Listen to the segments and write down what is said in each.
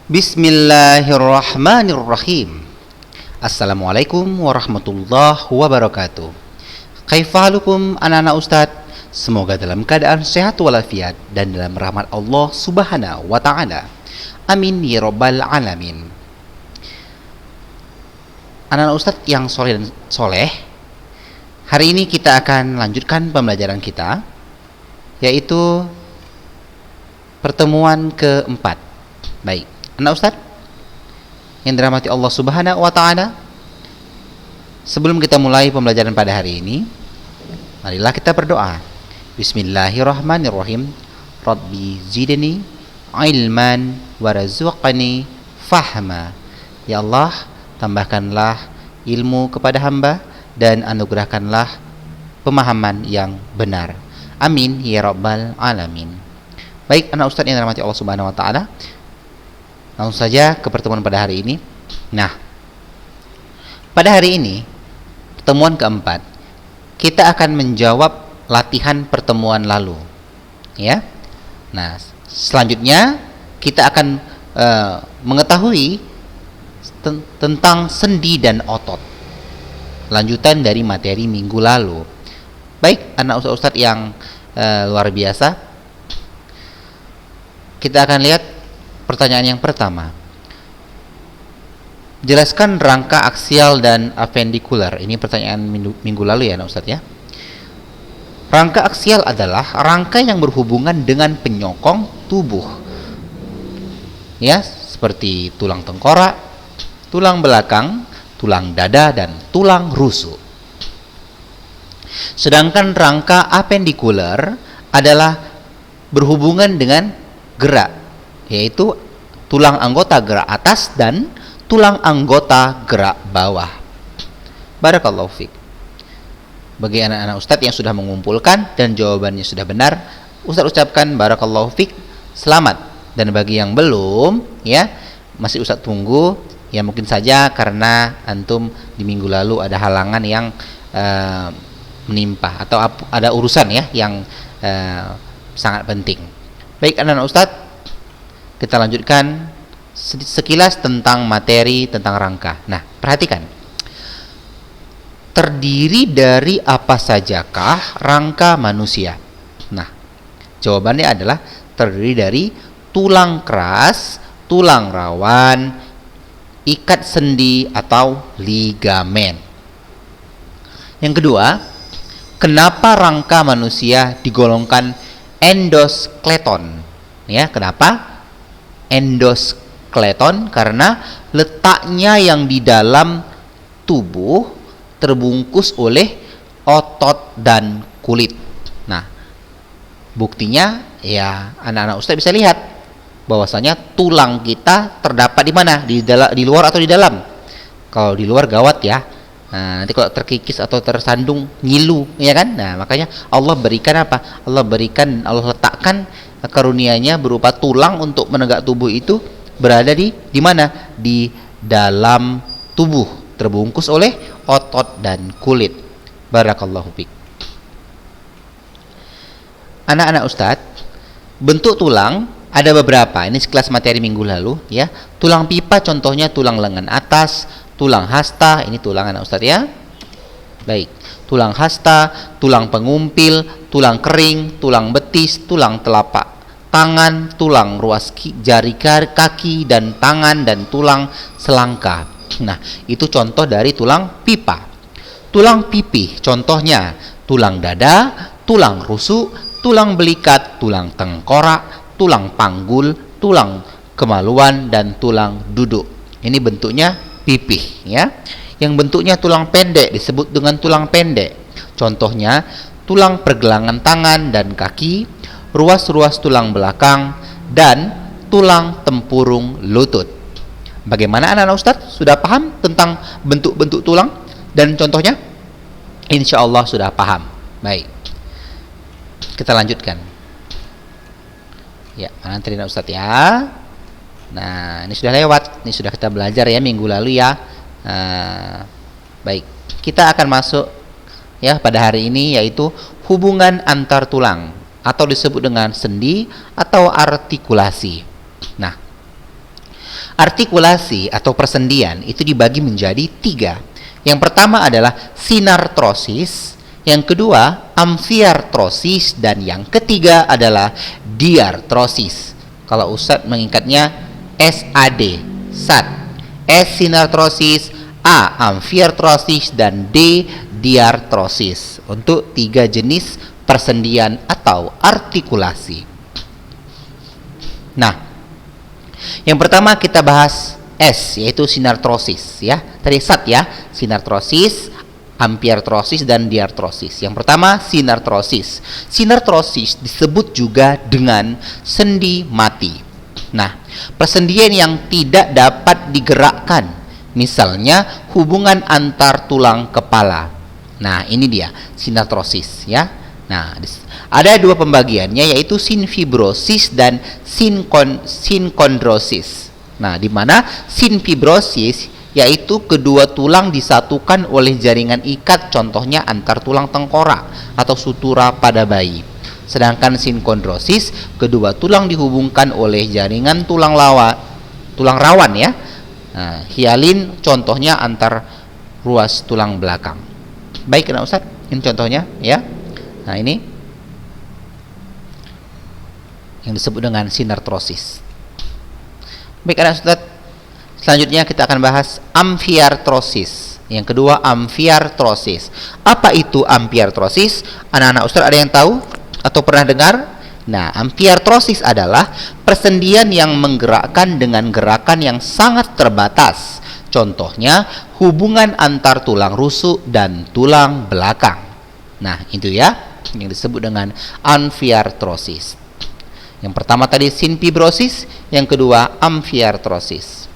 Bismillahirrahmanirrahim. Assalamualaikum warahmatullahi wabarakatuh. Kaifahalukum anak-anak Ustadz? Semoga dalam keadaan sehat walafiat dan dalam rahmat Allah subhanahu wa ta'ala. Amin ya rabbal alamin. Anak-anak Ustadz yang soleh dan soleh, hari ini kita akan lanjutkan pembelajaran kita, yaitu pertemuan keempat. Baik, anak Ustadz yang dirahmati Allah subhanahu wa ta'ala, sebelum kita mulai pembelajaran pada hari ini, marilah kita berdoa. Bismillahirrahmanirrahim. Rabbi zidni ilman warzuqni fahma. Ya Allah, tambahkanlah ilmu kepada hamba dan anugerahkanlah pemahaman yang benar. Amin ya rabbal alamin. Baik anak Ustadz yang dirahmati Allah subhanahu wa ta'ala, langsung saja ke pertemuan pada hari ini. Nah, pada hari ini, pertemuan keempat, kita akan menjawab latihan pertemuan lalu, ya. Nah, selanjutnya kita akan mengetahui tentang sendi dan otot, lanjutan dari materi minggu lalu. Baik, anak ustadz yang luar biasa, kita akan lihat pertanyaan yang pertama. Jelaskan rangka aksial dan apendikular. Ini pertanyaan minggu lalu ya, Ustaz ya. Rangka aksial adalah rangka yang berhubungan dengan penyokong tubuh. Ya, seperti tulang tengkorak, tulang belakang, tulang dada dan tulang rusuk. Sedangkan rangka apendikular adalah berhubungan dengan gerak, yaitu tulang anggota gerak atas dan tulang anggota gerak bawah. Barakallahu fiik. Bagi anak-anak Ustadz yang sudah mengumpulkan dan jawabannya sudah benar, Ustadz ucapkan barakallahu fiik, selamat. Dan bagi yang belum, ya, masih Ustadz tunggu, ya mungkin saja karena antum di minggu lalu ada halangan yang menimpa atau ada urusan ya yang sangat penting. Baik anak-anak Ustadz, kita lanjutkan sekilas tentang materi tentang rangka. Nah, perhatikan. Terdiri dari apa sajakah rangka manusia? Nah, jawabannya adalah terdiri dari tulang keras, tulang rawan, ikat sendi atau ligamen. Yang kedua, kenapa rangka manusia digolongkan endoskeleton? Ya, kenapa endoskeleton? Karena letaknya yang di dalam tubuh terbungkus oleh otot dan kulit. Nah, buktinya ya anak-anak Ustaz bisa lihat bahwasanya tulang kita terdapat di mana? Di luar atau di dalam? Kalau di luar gawat ya. Nah, nanti kalau terkikis atau tersandung ngilu, ya kan? Nah, makanya Allah berikan apa? Allah letakkan karunia-Nya berupa tulang untuk menegak tubuh itu berada di mana? Di dalam tubuh, terbungkus oleh otot dan kulit. Barakallahu fiik. Anak-anak Ustadz, bentuk tulang ada beberapa. Ini sekelas materi minggu lalu ya. Tulang pipa contohnya tulang lengan atas, tulang hasta, ini tulang anak Ustadz ya. Baik, tulang hasta, tulang pengumpil, tulang kering, tulang betis, tulang telapak tangan, tulang ruas jari kaki dan tangan, dan tulang selangka. Nah, itu contoh dari tulang pipa. Tulang pipih contohnya tulang dada, tulang rusuk, tulang belikat, tulang tengkorak, tulang panggul, tulang kemaluan, dan tulang duduk. Ini bentuknya pipih ya. Yang bentuknya tulang pendek disebut dengan tulang pendek. Contohnya tulang pergelangan tangan dan kaki, ruas-ruas tulang belakang, dan tulang tempurung lutut. Bagaimana anak-anak Ustadz? Sudah paham tentang bentuk-bentuk tulang dan contohnya? Insya Allah sudah paham. Baik, kita lanjutkan. Ya, mana tadi anak Ustadz ya? Nah, ini sudah lewat. Ini sudah kita belajar ya minggu lalu ya. Baik, kita akan masuk ya pada hari ini, yaitu hubungan antar tulang atau disebut dengan sendi atau artikulasi. Nah, Artikulasi atau persendian itu dibagi menjadi 3. Yang pertama adalah sinartrosis, yang kedua amfiartrosis, dan yang ketiga adalah diartrosis. Kalau Ustadz mengingkatnya SAD, SAD. S sinartrosis, A amfiartrosis, dan D diartrosis. Untuk 3 jenis persendian atau artikulasi. Nah, yang pertama kita bahas S, yaitu sinartrosis ya. Tadi SAD ya, sinartrosis, amfiartrosis, dan diartrosis. Yang pertama sinartrosis. Sinartrosis disebut juga dengan sendi mati. Nah, persendian yang tidak dapat digerakkan, misalnya hubungan antar tulang kepala. Nah, ini dia sinartrosis ya. Nah, ada 2 pembagiannya, yaitu sinfibrosis dan sinkondrosis. Nah, di mana sinfibrosis yaitu kedua tulang disatukan oleh jaringan ikat, contohnya antar tulang tengkorak atau sutura pada bayi. Sedangkan sinkondrosis, kedua tulang dihubungkan oleh jaringan tulang rawan ya. Nah, hialin contohnya antar ruas tulang belakang. Baik, Anak Ustaz, ini contohnya ya. Nah, ini yang disebut dengan sinartrosis. Baik, Anak Ustaz, selanjutnya kita akan bahas amfiartrosis. Yang kedua amfiartrosis. Apa itu amfiartrosis? Anak-anak Ustaz ada yang tahu atau pernah dengar? Nah, amfiartrosis adalah persendian yang menggerakkan dengan gerakan yang sangat terbatas. Contohnya hubungan antar tulang rusuk dan tulang belakang. Nah, itu ya yang disebut dengan amfiartrosis. Yang pertama tadi sinfibrosis, yang kedua amfiartrosis.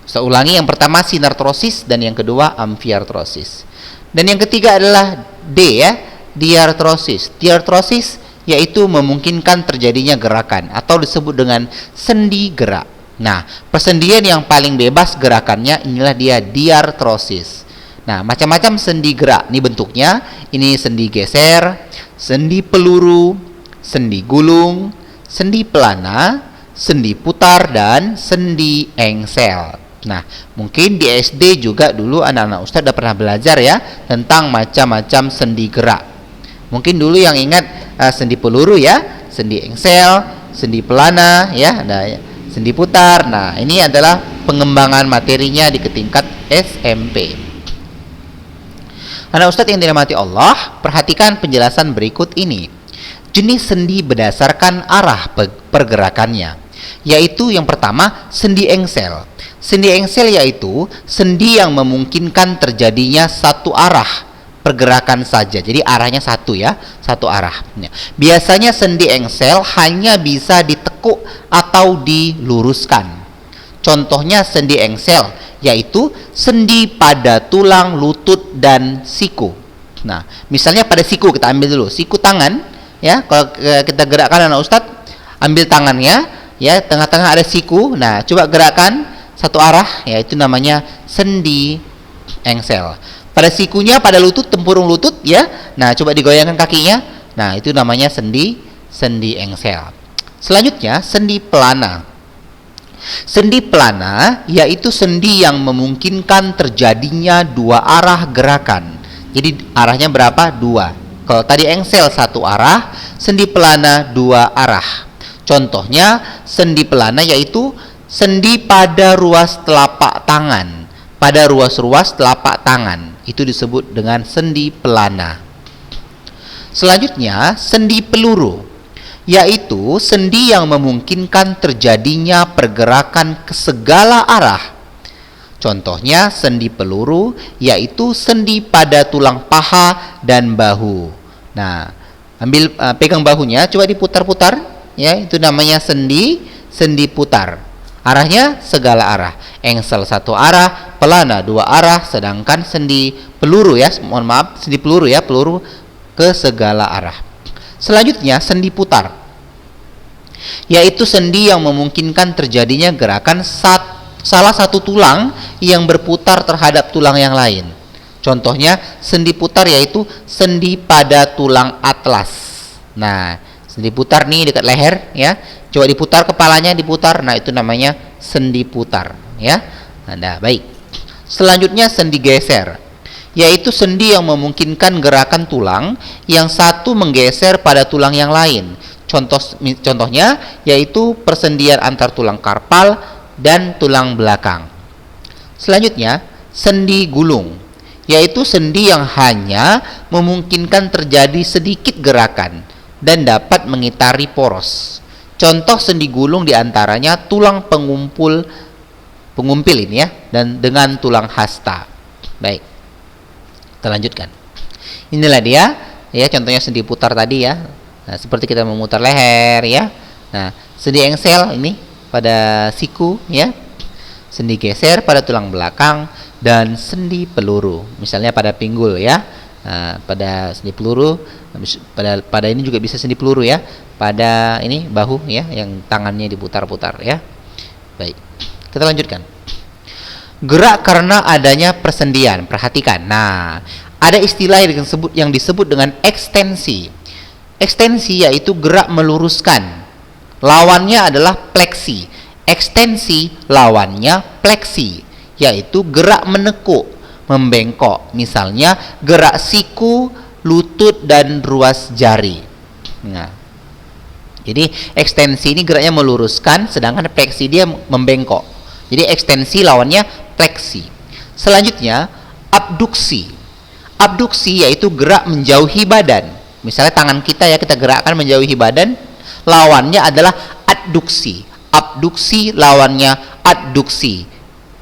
Saya ulangi, yang pertama sinartrosis dan yang kedua amfiartrosis. Dan yang ketiga adalah D ya, diartrosis. Diartrosis yaitu memungkinkan terjadinya gerakan atau disebut dengan sendi gerak. Nah, persendian yang paling bebas gerakannya inilah dia diartrosis. Nah, macam-macam sendi gerak ini bentuknya. Ini sendi geser, sendi peluru, sendi gulung, sendi pelana, sendi putar, dan sendi engsel. Nah, mungkin di SD juga dulu anak-anak Ustadz udah pernah belajar ya tentang macam-macam sendi gerak. Mungkin dulu yang ingat sendi peluru ya, sendi engsel, sendi pelana ya, ada sendi putar. Nah, ini adalah pengembangan materinya di tingkat SMP. Anak Ustadz yang dirahmati Allah, perhatikan penjelasan berikut ini. Jenis sendi berdasarkan arah pergerakannya, yaitu yang pertama sendi engsel. Sendi engsel yaitu sendi yang memungkinkan terjadinya satu arah pergerakan saja. Jadi arahnya satu ya, satu arah. Biasanya sendi engsel hanya bisa ditekuk atau diluruskan. Contohnya sendi engsel yaitu sendi pada tulang lutut dan siku. Nah, misalnya pada siku, kita ambil dulu siku tangan ya. Kalau kita gerakkan anak Ustadz, ambil tangannya ya, tengah-tengah ada siku. Nah, coba gerakan satu arah, yaitu namanya sendi engsel. Pada sikunya, pada lutut, tempurung lutut ya. Nah, coba digoyangkan kakinya. Nah, itu namanya sendi engsel. Selanjutnya sendi pelana. Sendi pelana yaitu sendi yang memungkinkan terjadinya dua arah gerakan. Jadi arahnya berapa? Dua. Kalau tadi engsel satu arah, sendi pelana dua arah. Contohnya sendi pelana yaitu sendi pada ruas telapak tangan. Pada ruas-ruas telapak tangan itu disebut dengan sendi pelana. Selanjutnya sendi peluru, yaitu sendi yang memungkinkan terjadinya pergerakan ke segala arah. Contohnya sendi peluru yaitu sendi pada tulang paha dan bahu. Nah, pegang bahunya, coba diputar-putar ya, itu namanya sendi putar. Arahnya segala arah. Engsel satu arah, pelana dua arah, sedangkan sendi peluru ya, mohon maaf, sendi peluru ya, peluru ke segala arah. Selanjutnya sendi putar, yaitu sendi yang memungkinkan terjadinya gerakan salah satu tulang yang berputar terhadap tulang yang lain. Contohnya sendi putar yaitu sendi pada tulang atlas. Nah, Sendi putar nih dekat leher ya. Coba diputar kepalanya, diputar. Nah, itu namanya sendi putar ya. Nah, baik. Selanjutnya sendi geser, yaitu sendi yang memungkinkan gerakan tulang yang satu menggeser pada tulang yang lain. Contohnya yaitu persendian antar tulang karpal dan tulang belakang. Selanjutnya, sendi gulung, yaitu sendi yang hanya memungkinkan terjadi sedikit gerakan dan dapat mengitari poros. Contoh sendi gulung diantaranya tulang pengumpil ini ya, dan dengan tulang hasta. Baik, kita lanjutkan. Inilah dia ya, contohnya sendi putar tadi ya. Nah, seperti kita memutar leher ya. Nah, sendi engsel ini pada siku ya. Sendi geser pada tulang belakang, dan sendi peluru misalnya pada pinggul ya. Nah, pada sendi peluru, pada ini juga bisa sendi peluru ya, pada ini bahu ya, yang tangannya diputar-putar ya. Baik, kita lanjutkan. Gerak karena adanya persendian, perhatikan. Nah, ada istilah yang disebut dengan ekstensi. Ekstensi yaitu gerak meluruskan, lawannya adalah fleksi. Ekstensi lawannya fleksi, yaitu gerak menekuk, membengkok. Misalnya gerak siku, lutut, dan ruas jari. Nah, jadi ekstensi ini geraknya meluruskan, sedangkan fleksi dia membengkok. Jadi ekstensi lawannya fleksi. Selanjutnya abduksi. Abduksi yaitu gerak menjauhi badan. Misalnya tangan kita ya, kita gerakkan menjauhi badan, lawannya adalah adduksi. Abduksi lawannya adduksi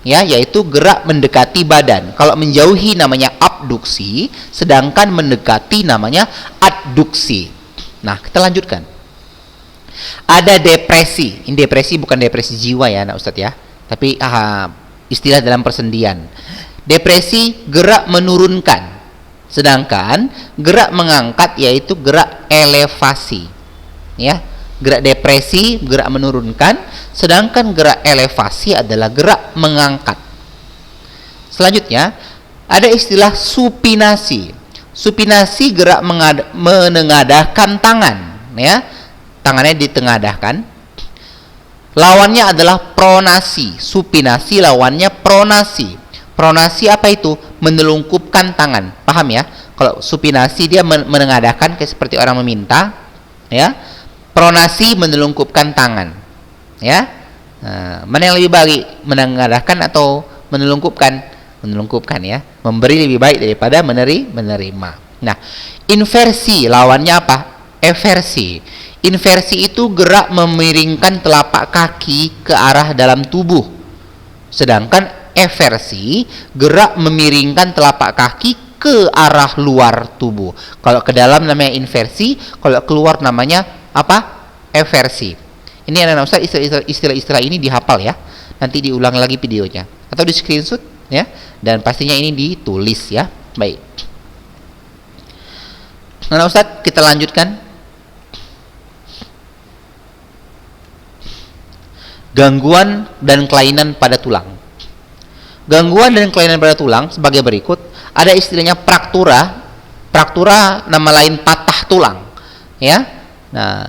ya, yaitu gerak mendekati badan. Kalau menjauhi namanya abduksi, sedangkan mendekati namanya adduksi. Nah, kita lanjutkan. Ada depresi. Ini depresi bukan depresi jiwa ya, Ustadz ya, tapi istilah dalam persendian. Depresi gerak menurunkan, sedangkan gerak mengangkat yaitu gerak elevasi ya. Gerak depresi gerak menurunkan, sedangkan gerak elevasi adalah gerak mengangkat. Selanjutnya ada istilah supinasi. Supinasi gerak menengadahkan tangan ya, tangannya ditengadahkan. Lawannya adalah pronasi. Supinasi lawannya pronasi. Pronasi apa itu? Menelungkupkan tangan. Paham ya? Kalau supinasi dia menengadahkan kayak seperti orang meminta ya. Pronasi menelungkupkan tangan ya. Nah, mana yang lebih baik, menengadahkan atau menelungkupkan? Menelungkupkan ya. Memberi lebih baik daripada menerima. Nah, inversi lawannya apa? Eversi. Inversi itu gerak memiringkan telapak kaki ke arah dalam tubuh, sedangkan eversi gerak memiringkan telapak kaki ke arah luar tubuh. Kalau ke dalam namanya inversi, kalau keluar namanya apa? Eversi. Ini anak-anak Ustaz, istilah-istilah ini dihafal ya. Nanti diulang lagi videonya atau di screenshot ya, dan pastinya ini ditulis ya. Baik. Anak Ustaz, kita lanjutkan. Gangguan dan kelainan pada tulang. Gangguan dan kelainan pada tulang sebagai berikut. Ada istilahnya fraktura. Fraktura nama lain patah tulang ya. Nah,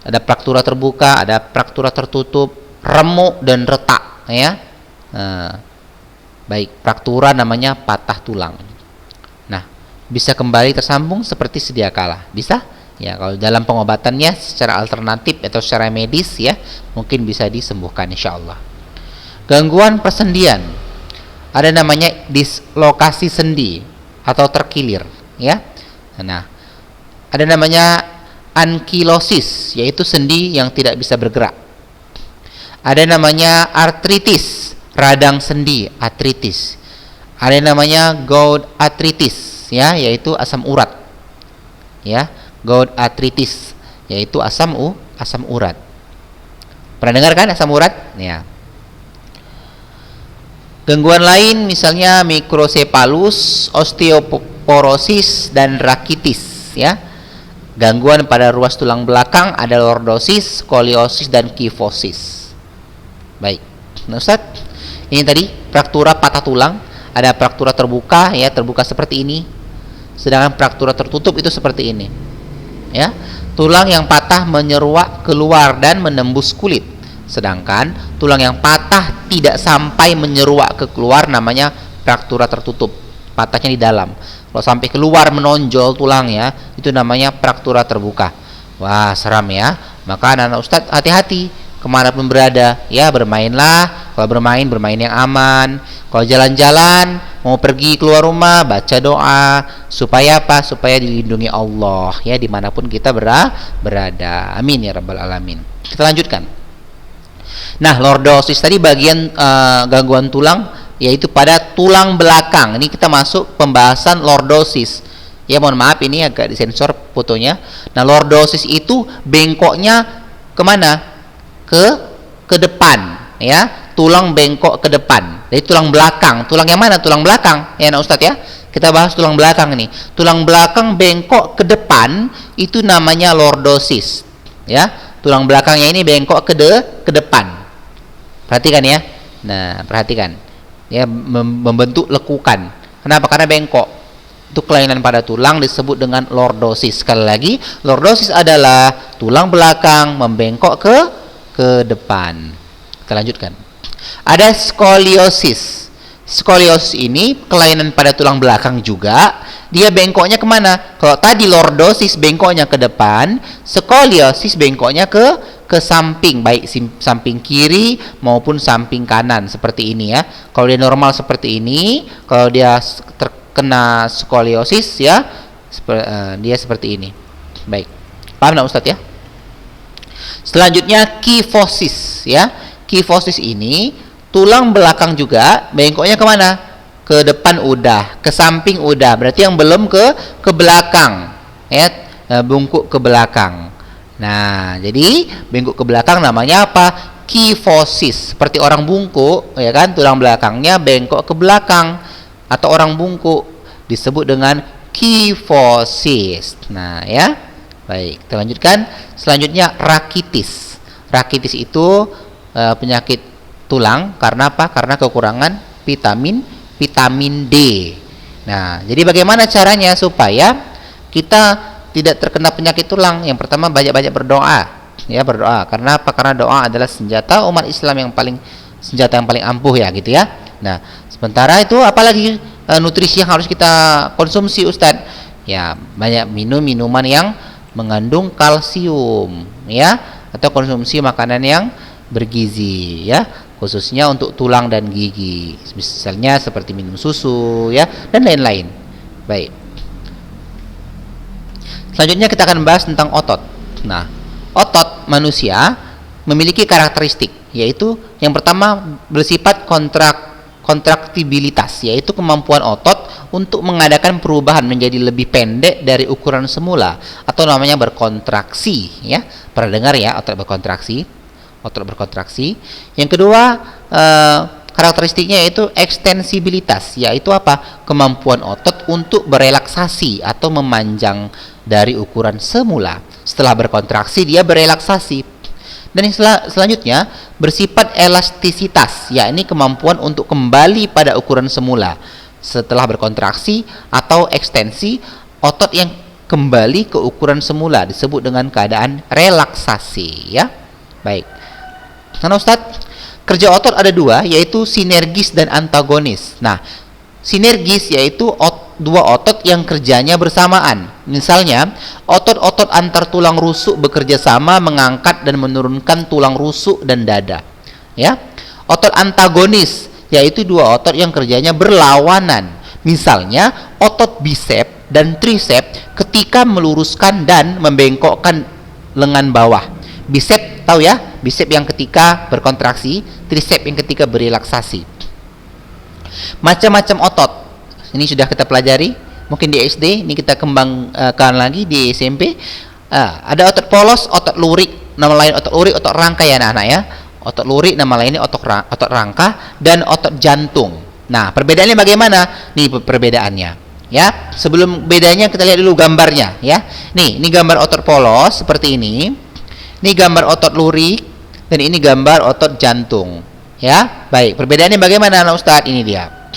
ada fraktura terbuka, ada fraktura tertutup, remuk dan retak ya. Nah, baik, fraktura namanya patah tulang. Nah, bisa kembali tersambung seperti sedia kala. Bisa? Ya, kalau dalam pengobatannya secara alternatif atau secara medis ya, mungkin bisa disembuhkan insyaallah. Gangguan persendian. Ada namanya dislokasi sendi atau terkilir ya. Nah, ada namanya ankilosis, yaitu sendi yang tidak bisa bergerak. Ada namanya artritis, radang sendi, artritis. Ada namanya gout arthritis ya, yaitu asam urat. Ya, gout arthritis yaitu asam urat. Pernah dengar kan asam urat? Ya. Gangguan lain misalnya mikrosepalus, osteoporosis, dan rakitis ya. Gangguan pada ruas tulang belakang ada lordosis, skoliosis, dan kifosis. Baik, nah Ustaz, ini tadi fraktura patah tulang. Ada fraktura terbuka ya, terbuka seperti ini. Sedangkan fraktura tertutup itu seperti ini ya. Tulang yang patah menyeruak keluar dan menembus kulit. Sedangkan tulang yang patah tidak sampai menyeruak ke keluar namanya fraktura tertutup. Patahnya di dalam. Kalau sampai keluar menonjol tulangnya, itu namanya fraktura terbuka. Wah, seram ya. Maka anak-anak Ustadz hati-hati kemanapun berada, ya bermainlah. Kalau bermain yang aman. Kalau jalan-jalan, mau pergi keluar rumah, baca doa supaya apa? Supaya dilindungi Allah, ya dimanapun kita berada. Amin ya rabbal alamin. Kita lanjutkan. Nah, lordosis tadi bagian gangguan tulang, yaitu pada tulang belakang. Ini kita masuk pembahasan lordosis. Ya mohon maaf ini agak disensor fotonya. Nah, lordosis itu bengkoknya kemana? Ke depan, ya. Tulang bengkok ke depan. Jadi tulang belakang. Tulang yang mana? Tulang belakang. Ya, nah Ustadz ya. Kita bahas tulang belakang ini. Tulang belakang bengkok ke depan itu namanya lordosis. Ya, tulang belakangnya ini bengkok ke depan. Perhatikan ya. Nah, perhatikan. Ya, membentuk lekukan. Kenapa? Karena bengkok. Itu kelainan pada tulang disebut dengan lordosis. Sekali lagi, lordosis adalah tulang belakang membengkok ke depan. Kita lanjutkan. Ada skoliosis. Skoliosis ini kelainan pada tulang belakang juga. Dia bengkoknya kemana? Kalau tadi lordosis bengkoknya ke depan, skoliosis bengkoknya ke samping, baik samping kiri maupun samping kanan seperti ini ya. Kalau dia normal seperti ini, kalau dia terkena skoliosis ya, dia seperti ini. Baik. Paham enggak Ustadz ya? Selanjutnya kifosis ya. Kifosis ini tulang belakang juga bengkoknya kemana? Ke depan udah, ke samping udah. Berarti yang belum ke belakang ya, bungkuk ke belakang. Nah, jadi bengkok ke belakang namanya apa? Kifosis. Seperti orang bungkuk ya kan, tulang belakangnya bengkok ke belakang atau orang bungkuk disebut dengan kifosis. Nah, ya. Baik, kita lanjutkan. Selanjutnya rakitis. Rakitis itu penyakit tulang karena apa? Karena kekurangan vitamin D. Nah, jadi bagaimana caranya supaya kita tidak terkena penyakit tulang? Yang pertama banyak-banyak berdoa. Ya, berdoa. Karena apa? Karena doa adalah senjata umat Islam yang paling ampuh ya gitu ya. Nah, sementara itu apalagi nutrisi yang harus kita konsumsi Ustadz? Ya, banyak minum minuman yang mengandung kalsium ya, atau konsumsi makanan yang bergizi ya, khususnya untuk tulang dan gigi, misalnya seperti minum susu ya dan lain-lain. Baik, selanjutnya kita akan membahas tentang otot. Nah, otot manusia memiliki karakteristik, yaitu yang pertama bersifat kontraktibilitas, yaitu kemampuan otot untuk mengadakan perubahan menjadi lebih pendek dari ukuran semula, atau namanya berkontraksi ya. Pernah dengar ya otot berkontraksi? Otot berkontraksi. Yang kedua, karakteristiknya yaitu ekstensibilitas, yaitu apa? Kemampuan otot untuk berelaksasi atau memanjang dari ukuran semula. Setelah berkontraksi dia berelaksasi. Dan yang selanjutnya bersifat elastisitas, yakni kemampuan untuk kembali pada ukuran semula setelah berkontraksi, atau ekstensi, otot yang kembali ke ukuran semula disebut dengan keadaan relaksasi ya. Baik. Nah Ustadz, kerja otot ada dua, yaitu sinergis dan antagonis. Nah, sinergis yaitu dua otot yang kerjanya bersamaan. Misalnya, otot-otot antar tulang rusuk bekerja sama mengangkat dan menurunkan tulang rusuk dan dada. Ya. Otot antagonis yaitu dua otot yang kerjanya berlawanan. Misalnya, otot bisep dan trisep ketika meluruskan dan membengkokkan lengan bawah. Bisep tahu ya, bisep yang ketika berkontraksi, trisep yang ketika berelaksasi. Macam-macam otot ini sudah kita pelajari mungkin di SD, ini kita kembangkan lagi di SMP. Ada otot polos, otot lurik, nama lain otot lurik, otot rangka ya anak-anak ya. Otot lurik nama lainnya otot rangka, dan otot jantung. Nah, perbedaannya bagaimana? Nih perbedaannya ya. Sebelum bedanya kita lihat dulu gambarnya ya. Nih, ini gambar otot polos seperti ini. Ini gambar otot lurik dan ini gambar otot jantung. Ya, baik. Perbedaannya bagaimana anak Ustadz? Ini dia.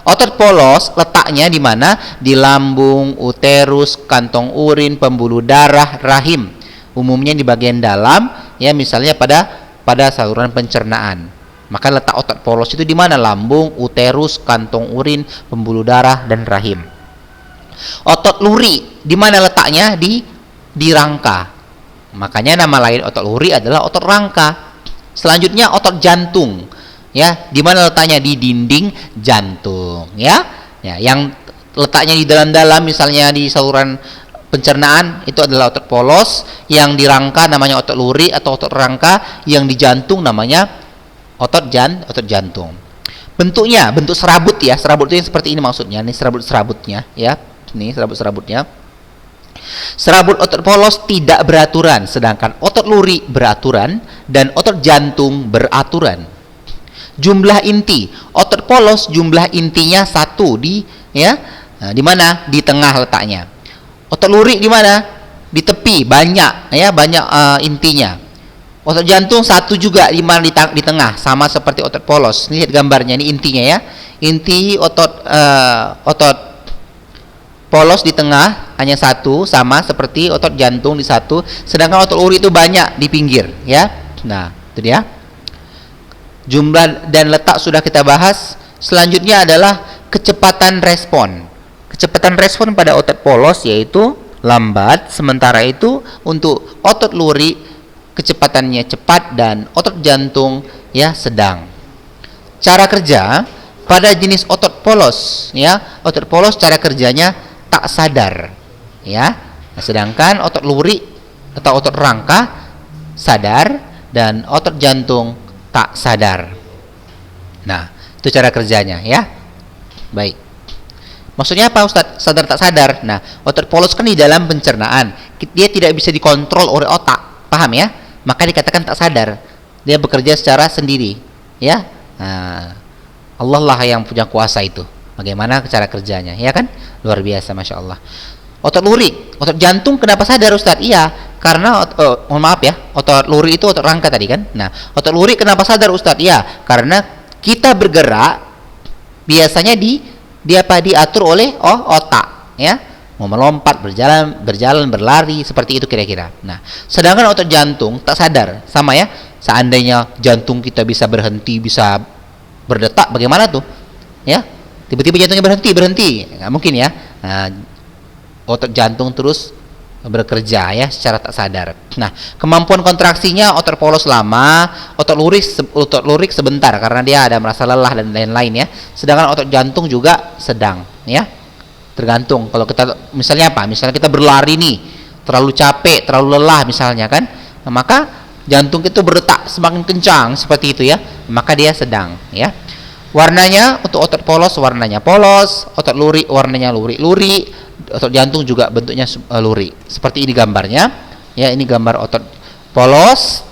Otot polos letaknya di mana? Di lambung, uterus, kantong urin, pembuluh darah, rahim. Umumnya di bagian dalam, ya misalnya pada saluran pencernaan. Maka letak otot polos itu di mana? Lambung, uterus, kantong urin, pembuluh darah, dan rahim. Otot luri di mana letaknya? Di rangka. Makanya nama lain otot luri adalah otot rangka. Selanjutnya otot jantung. Ya, di mana letaknya? Di dinding jantung, ya. Ya, yang letaknya di dalam-dalam misalnya di saluran pencernaan itu adalah otot polos, yang di rangka namanya otot luri atau otot rangka, yang di jantung namanya otot jantung. Bentuknya bentuk serabut ya. Serabut itu seperti ini maksudnya. Ini serabutnya ya. Ini serabutnya. Serabut otot polos tidak beraturan, sedangkan otot luri beraturan dan otot jantung beraturan. Jumlah inti otot polos, jumlah intinya 1 di mana? Di tengah letaknya. Otot luri di mana? Di tepi, banyak ya, intinya. Otot jantung 1 juga di mana? Di tengah, sama seperti otot polos. Ini lihat gambarnya, ini intinya ya. Inti otot polos di tengah hanya 1, sama seperti otot jantung di 1, sedangkan otot luri itu banyak di pinggir ya. Nah, itu dia. Jumlah dan letak sudah kita bahas. Selanjutnya adalah kecepatan respon. Kecepatan respon pada otot polos yaitu lambat, sementara itu untuk otot luri kecepatannya cepat dan otot jantung ya sedang. Cara kerja pada jenis otot polos ya, otot polos cara kerjanya tak sadar ya. Nah, sedangkan otot luri atau otot rangka sadar dan otot jantung tak sadar. Nah, itu cara kerjanya ya. Baik. Maksudnya apa Ustadz? Sadar tak sadar. Nah, otot polos kan di dalam pencernaan. Dia tidak bisa dikontrol oleh otak. Paham ya? Maka dikatakan tak sadar. Dia bekerja secara sendiri, ya. Nah, Allah lah yang punya kuasa itu. Bagaimana cara kerjanya, ya kan? Luar biasa, Masya Allah. Otot luri, otot jantung kenapa sadar Ustadz? Iya, karena mohon maaf ya, otot luri itu otot rangka tadi kan. Nah, otot luri kenapa sadar Ustadz? Iya, karena kita bergerak biasanya diatur oleh otak, ya. Mau melompat, berjalan, berlari, seperti itu kira-kira. Nah, sedangkan otot jantung tak sadar, sama ya. Seandainya jantung kita bisa berhenti, bisa berdetak, bagaimana tuh? Ya, tiba-tiba jantungnya berhenti, nggak mungkin ya. Nah, otot jantung terus bekerja ya secara tak sadar. Nah, kemampuan kontraksinya otot polos lama, otot lurik sebentar karena dia ada merasa lelah dan lain-lain ya. Sedangkan otot jantung juga sedang ya. Tergantung kalau kita misalnya apa? Misalnya kita berlari nih, terlalu capek, terlalu lelah misalnya kan. Nah, maka jantung itu berdetak semakin kencang seperti itu ya. Maka dia sedang ya. Warnanya untuk otot polos warnanya polos, otot luri warnanya luri, otot jantung juga bentuknya luri. Seperti ini gambarnya. Ya, ini gambar otot polos,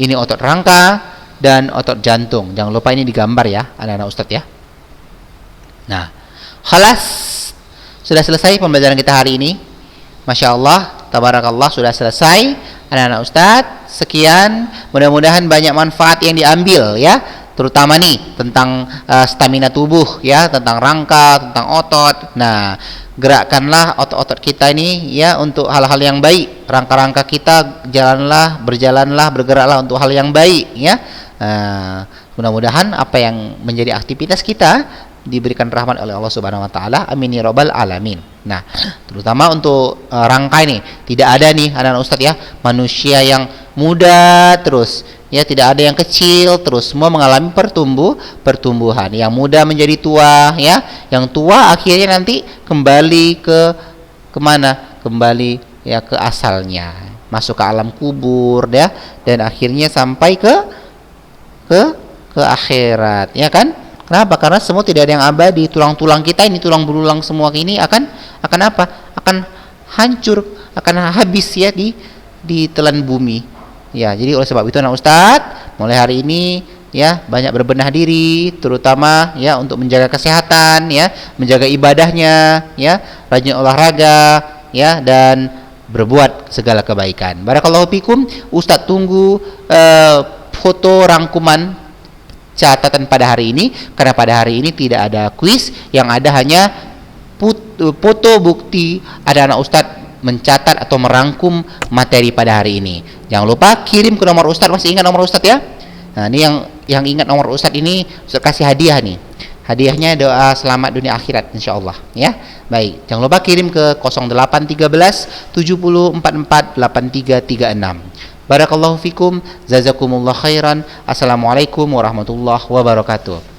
ini otot rangka dan otot jantung. Jangan lupa ini digambar ya, anak-anak Ustadz ya. Nah, khalas, sudah selesai pembelajaran kita hari ini. Masya Allah, tabarakallah, sudah selesai anak-anak Ustadz. Sekian, mudah-mudahan banyak manfaat yang diambil ya. Terutama nih tentang stamina tubuh ya, tentang rangka, tentang otot. Nah, gerakkanlah otot-otot kita ini ya untuk hal-hal yang baik. Rangka-rangka kita berjalanlah, bergeraklah untuk hal yang baik ya. Mudah-mudahan apa yang menjadi aktivitas kita diberikan rahmat oleh Allah Subhanahu wa taala. Amin ya rabbal alamin. Nah, terutama untuk rangka ini tidak ada nih anak-anak Ustadz ya, manusia yang muda terus ya, tidak ada yang kecil terus, semua mengalami pertumbuhan. Yang muda menjadi tua ya, yang tua akhirnya nanti kembali kemana? Kembali ya ke asalnya, masuk ke alam kubur ya, dan akhirnya sampai ke akhirat ya kan. Kenapa? Karena semua tidak ada yang abadi. Tulang-tulang kita ini, tulang belulang semua ini akan apa? Akan hancur, akan habis ya di telan bumi. Ya, jadi oleh sebab itu anak Ustadz, mulai hari ini ya banyak berbenah diri, terutama ya untuk menjaga kesehatan ya, menjaga ibadahnya ya, rajin olahraga ya, dan berbuat segala kebaikan. Barakallahu fikum. Ustadz tunggu foto rangkuman catatan pada hari ini, karena pada hari ini tidak ada kuis, yang ada hanya foto bukti ada anak Ustadz mencatat atau merangkum materi pada hari ini. Jangan lupa kirim ke nomor Ustadz. Masih ingat nomor Ustadz ya? Nah, ini yang ingat nomor Ustadz ini, Ustadz kasih hadiah nih. Hadiahnya doa selamat dunia akhirat insyaallah ya. Baik, jangan lupa kirim ke 0813 7044 8336. Barakallahu fikum, jazakumullah khairan. Assalamualaikum warahmatullahi wabarakatuh.